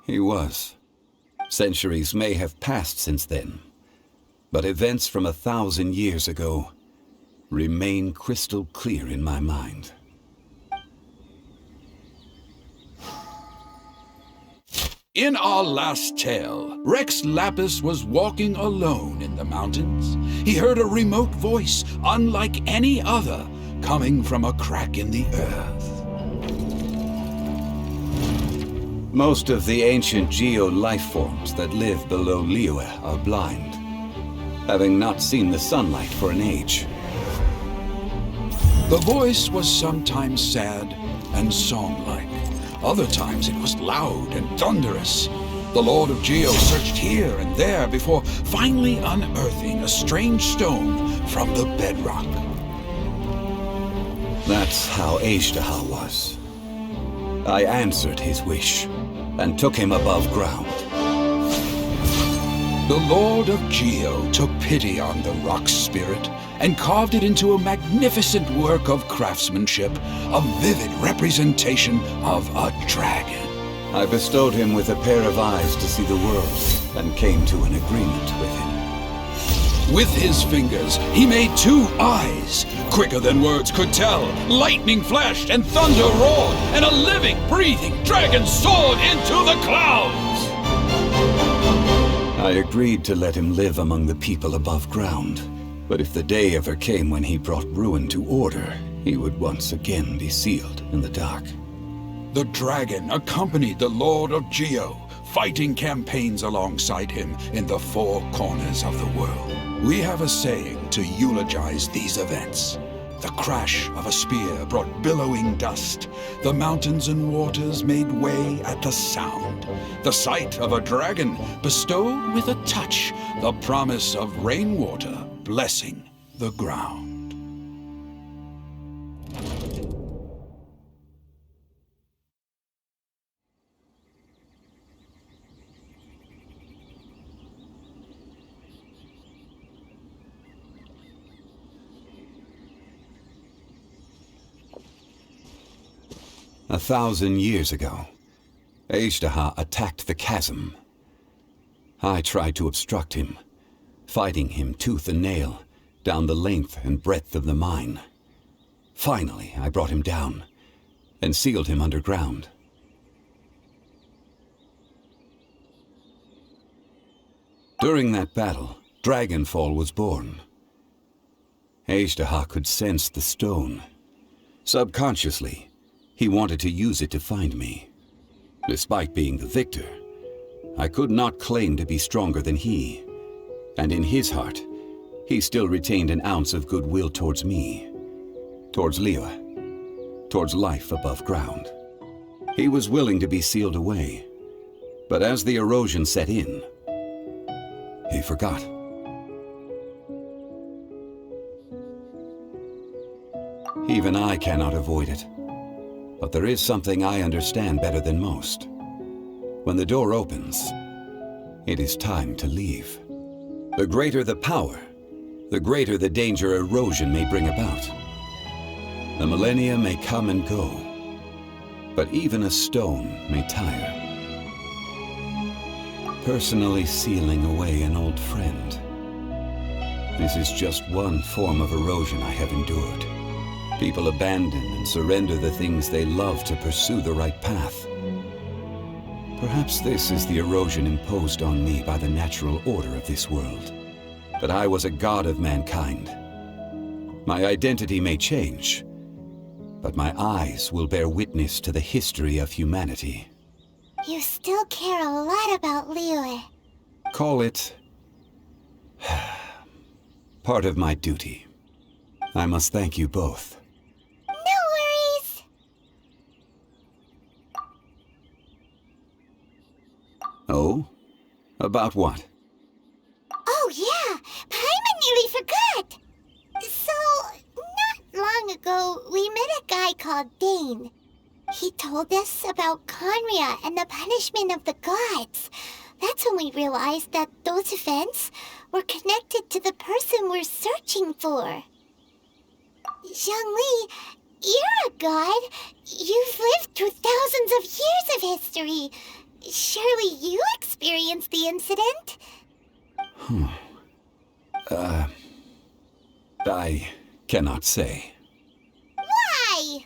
He was. Centuries may have passed since then, but events from 1,000 years ago remain crystal clear in my mind. In our last tale, Rex Lapis was walking alone in the mountains. He heard a remote voice, unlike any other, coming from a crack in the earth. Most of the ancient geo-life forms that live below Liyue are blind, having not seen the sunlight for an age. The voice was sometimes sad and song-like. Other times it was loud and thunderous. The Lord of Geo searched here and there before finally unearthing a strange stone from the bedrock. That's how Azhdaha was. I answered his wish and took him above ground. The Lord of Geo took pity on the rock spirit and carved it into a magnificent work of craftsmanship, a vivid representation of a dragon. I bestowed him with a pair of eyes to see the world and came to an agreement with him. With his fingers, he made 2 eyes. Quicker than words could tell, lightning flashed and thunder roared, and a living, breathing dragon soared into the clouds. I agreed to let him live among the people above ground, but if the day ever came when he brought ruin to order, he would once again be sealed in the dark. The dragon accompanied the Lord of Geo, fighting campaigns alongside him in the 4 corners of the world. We have a saying to eulogize these events. The crash of a spear brought billowing dust. The mountains and waters made way at the sound. The sight of a dragon bestowed with a touch the promise of rainwater blessing the ground. 1,000 years ago, Azhdaha attacked the chasm. I tried to obstruct him, fighting him tooth and nail down the length and breadth of the mine. Finally, I brought him down and sealed him underground. During that battle, Dragonfall was born. Azhdaha could sense the stone. Subconsciously, he wanted to use it to find me. Despite being the victor, I could not claim to be stronger than he. And in his heart, he still retained an ounce of goodwill towards me, towards Liyue, towards life above ground. He was willing to be sealed away, but as the erosion set in, he forgot. Even I cannot avoid it. But there is something I understand better than most. When the door opens, it is time to leave. The greater the power, the greater the danger erosion may bring about. The millennia may come and go, but even a stone may tire. Personally sealing away an old friend. This is just one form of erosion I have endured. People abandon and surrender the things they love to pursue the right path. Perhaps this is the erosion imposed on me by the natural order of this world. That I was a god of mankind. My identity may change, but my eyes will bear witness to the history of humanity. You still care a lot about Liyue. Call it part of my duty. I must thank you both. No worries. Oh? About what? Oh yeah, Paimon nearly forgot. So, not long ago, we met a guy called Dane. He told us about Conria and the punishment of the gods. That's when we realized that those events were connected to the person we're searching for. Zhongli, you're a god. You've lived through thousands of years of history. Surely you experienced the incident? I cannot say. Why?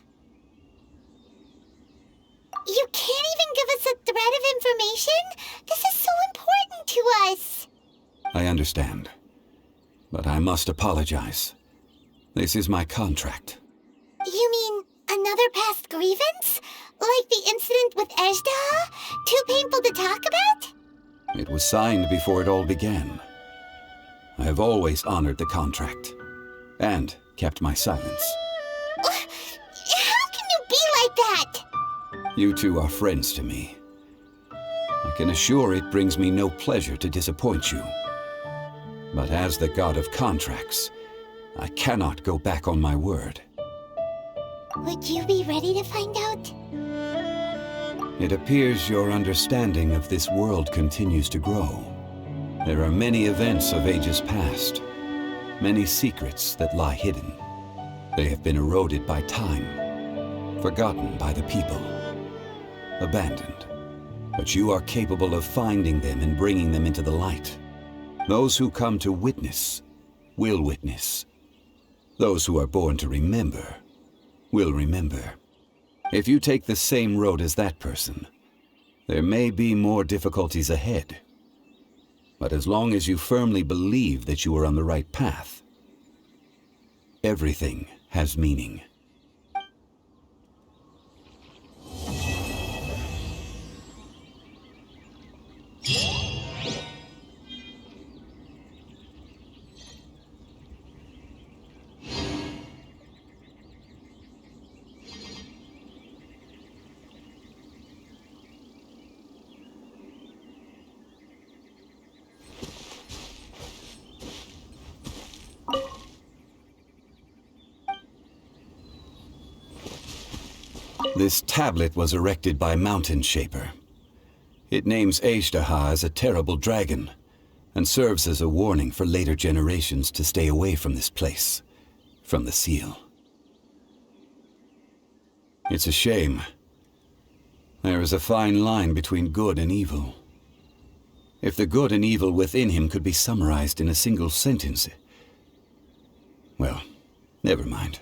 You can't even give us a thread of information? This is so important to us. I understand. But I must apologize. This is my contract. You mean another past grievance? Like the incident with Azhdaha? Too painful to talk about? It was signed before it all began. I have always honored the contract. And kept my silence. How can you be like that? You two are friends to me. I can assure it brings me no pleasure to disappoint you. But as the god of contracts, I cannot go back on my word. Would you be ready to find out? It appears your understanding of this world continues to grow. There are many events of ages past, many secrets that lie hidden. They have been eroded by time, forgotten by the people, abandoned. But you are capable of finding them and bringing them into the light. Those who come to witness will witness. Those who are born to remember will remember. If you take the same road as that person, there may be more difficulties ahead. But as long as you firmly believe that you are on the right path, everything has meaning. This tablet was erected by Mountain Shaper. It names Azhdaha as a terrible dragon, and serves as a warning for later generations to stay away from this place, from the seal. It's a shame. There is a fine line between good and evil. If the good and evil within him could be summarized in a single sentence... Well, never mind.